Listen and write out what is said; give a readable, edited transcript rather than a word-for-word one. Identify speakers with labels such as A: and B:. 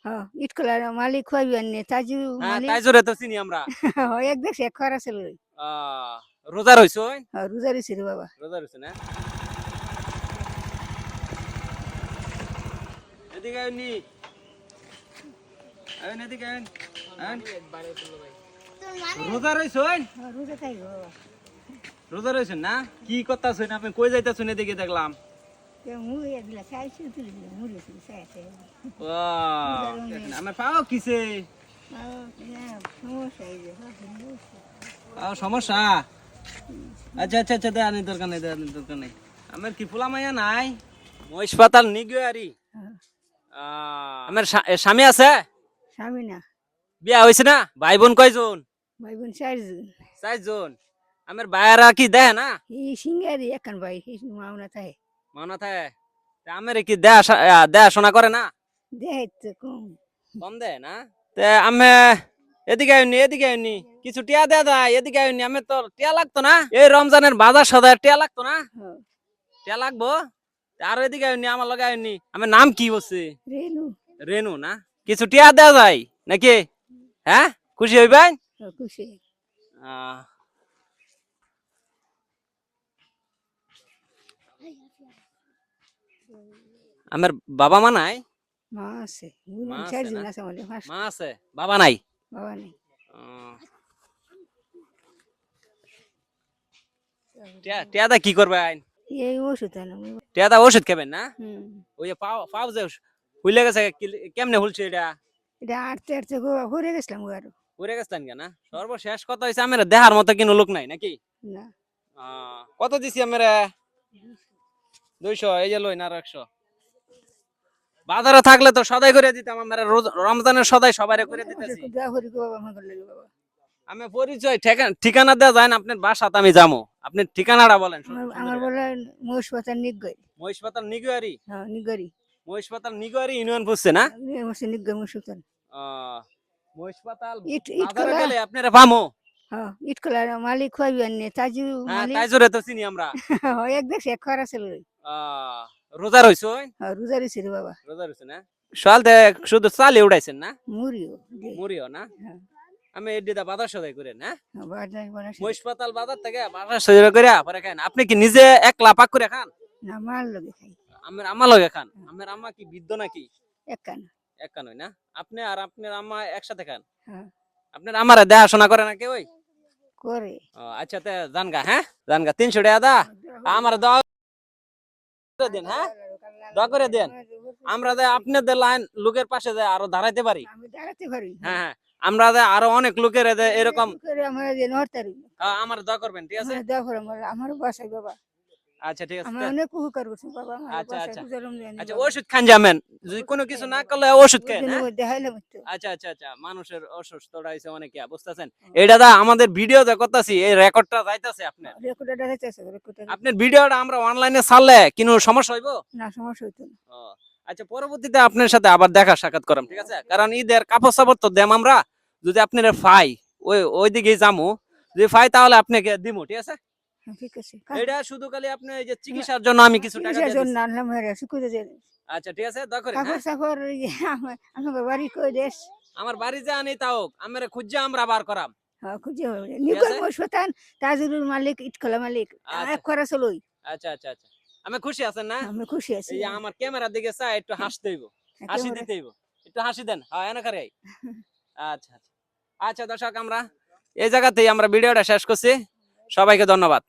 A: হ্যাঁ ইট কলার মালিক খুয়াইবেন নে তাজু
B: হ্যাঁ
A: মালিক
B: তাইজুরে তো চিনি আমরা।
A: এক দেশে এক খরা ছিল
B: রোজা রইছো?
A: রোজারি ছিল বাবা
B: রোজা রইছো না? এদিকে আইনি, আইন এদিকে আইন, আইন। রোজা রইছো?
A: রোজা খাই বাবা
B: রোজা রইছেন না? কি করতাছেন আপনি? কই যাইতাছেন? এদিকে দেখলাম।
A: মুড়ি দিলা চাইছি তুলি মুড়ি ছিল চাইছে
B: আমার পাও কিসে?
A: সমস্যা এই যে
B: পাও সমস্যা? আচ্ছা আচ্ছা আচ্ছা, দেয়ানি দরকার নেই, দেয়ানি দরকার নেই। আমার কি পোলা মাইয়া নাই? মহিষ পাতাল নিগয়ারি। আমার স্বামী আছে?
A: স্বামী না
B: বিয়া হয়েছে না? ভাই বোন কয়জন?
A: ভাই বোন 4 জন
B: 4 জন। আমার ভাইয়ারা কি দেয় না?
A: এই সিঙ্গারি একান ভাই এই মাওনা তাই
B: মনে থাকে? আমার কি দেয়া শোনা করে না?
A: দেয় তো কম
B: কম দেয় না? আমি এদিকে আইনি, এদিকে আইনি, কিছু টিয়া দেয়া দেয়, এদিকে আইনি। আমি তো টিয়া লাগতো না? এই রমজানের বাজার সদায় টিয়া লাগতো না? টিয়া লাগবো। আর এদিকে আইনি, আমার লগে আইনি। আমার নাম কি বলছে?
A: রেনু
B: রেনু না? কিছু টিয়া দেয়া যায় নাকি? হ্যাঁ, খুশি হইবেন?
A: খুশি
B: আমার বাবা মা নাই?
A: মা আছে
B: মা
A: 4
B: আছে
A: জন
B: না?
A: আছে আমাদের
B: মা আছে, বাবা নাই?
A: বাবা নেই
B: টিয়াদা কি করবেন?
A: এই ওষুধ আনো
B: টিয়াদা ওষুধ খাবেন না? ওই যে পাও পাও যে হুইলে গেছে, কেমনে হুলছে এটা?
A: এটা আটতে আটতে ঘুরে গেছিলাম আরো
B: পুরে গেছেন কেন? সর্বশেষ কথা হয়েছে আমার দেহার মতো কোনো লোক নাই নাকি?
A: না
B: কত দিছি আমরা? 200। এই যে লই না 100। বাজারে থাকলে তো সদাই করে দিতাম। আমরা রমজানের সদাই সবাই করে দিতেছি। আমি পরিচয় ঠিকানা দেওয়া যায় না? আপনার বাসাতে আমি যাবো, আপনি ঠিকানাটা বলেন।
A: আমার বলে মহিষপাতাল নিগই
B: মহিষপাতাল নিগুয়ারি?
A: হ্যাঁ নিগরি
B: মহিষপাতাল নিগুয়ারি ইউনিয়ন পড়ছে না?
A: নিগই মহিষপাতাল
B: মহিষপাতাল
A: ইট
B: বাজারে
A: কলা
B: গেলে আপনারা পামো।
A: হ্যাঁ ইট কলার মালিক খুয়াইবেন নে তাজু
B: হ্যাঁ
A: মালিক
B: তাইজুরে তো চিনি আমরা।
A: এক দেশে এক খরা ছিল
B: রোজা রইছো?
A: রোজারি ছিল বাবা
B: রোজা রইছো না? সকাল শুধু চালে উঠাইছেন না?
A: মুড়িও
B: মুড়িও না? আমি এডিদা বাজার সদাই করে না?
A: বাজার
B: মহিষপাতাল বাজার থেকে বাজার সদাই করে পরে খান। আপনি কি নিজে একলা পাক করে খান?
A: না মাল লগে খাই
B: আমার আম্মা লগে খান? আমার আম্মা কি বৃদ্ধ নাকি?
A: একান
B: একান হই না? আপনি আর আপনার আম্মা একসাথে খান?
A: হ্যাঁ
B: আপনার আমারে দেখাশোনা করে নাকি? ওই
A: করে
B: আচ্ছা তে জানগা, হ্যাঁ জানগা। 300 টাকা দা আমার দাও দেন। হ্যাঁ দয়া করে দেন। আমরা আপনাদের লাইন লোকের পাশে যায় আরো দাঁড়াইতে পারি।
A: আমি দাঁড়াতে পারি
B: হ্যাঁ হ্যাঁ, আমরা আরো অনেক লোকের এরকম
A: আমার যে নড়তারি
B: আমার দয়া করবেন, ঠিক আছে?
A: দোয়া করে আমার বাসায় বাবা
B: আচ্ছা ঠিক আছে।
A: আমার অনেক উপকার করছে বাবা আমার
B: আচ্ছা
A: বাসায়
B: আচ্ছা
A: পূজা রমজান
B: আচ্ছা, ওষুধ খান যাবেন। যদি কোনো কিছু না করলে ওষুধ খান।
A: দেখাইলাম একটু
B: আচ্ছা আচ্ছা আচ্ছা, মানুষের অসুস্থতা হইছে অনেকে, বুঝতেছেন? এটা দা আমাদের ভিডিও যে করতেছি, এই রেকর্ডটা যাইতাছে আপনার।
A: রেকর্ডার দেখাইতেছে
B: আপনার ভিডিওটা আমরা অনলাইনে ছাড়লে কোনো সমস্যা হইব
A: না? সমস্যা হইতো না।
B: আচ্ছা, পরবর্তীতে আপনার সাথে আবার দেখা সাক্ষাৎ করাম, ঠিক আছে? কারণ ঈদের কাপড় সাপড় তো দেম আমরা। যদি আপনারা ফাই ওই দিকে যামু, যদি ফাই তাহলে আপনাকে দিমু, ঠিক আছে?
A: ঠিক আছে
B: এটা শুধু খালি আপনি এই যে চিকিৎসার জন্য আমি কিছু টাকা দিয়ে দিছি।
A: আনলাম শুকুরে যে
B: আচ্ছা ঠিক আছে, দয়া করে।
A: কাপড় সাপড় আমার বাড়ি কই দেশ
B: আমার বাড়ি যা আনি তাও আমরা খুঁজে আমরা বার করাম।
A: খুঁজে নিগর মশতান তাজুরুল মালিক ইটকলা মালিক এক করা চলই।
B: আচ্ছা আচ্ছা আচ্ছা, আমি খুশি আছেন না?
A: আমি খুশি আছি।
B: এই যে আমার ক্যামেরার দিকে চাই, একটু হাসতে হইব, হাসি দিতে হইব। একটু হাসি দেন। হ্যাঁ এনা করে। আচ্ছা আচ্ছা আচ্ছা, দর্শক আমরা এই জায়গাতেই আমরা ভিডিওটা শেষ করছি। সবাইকে ধন্যবাদ।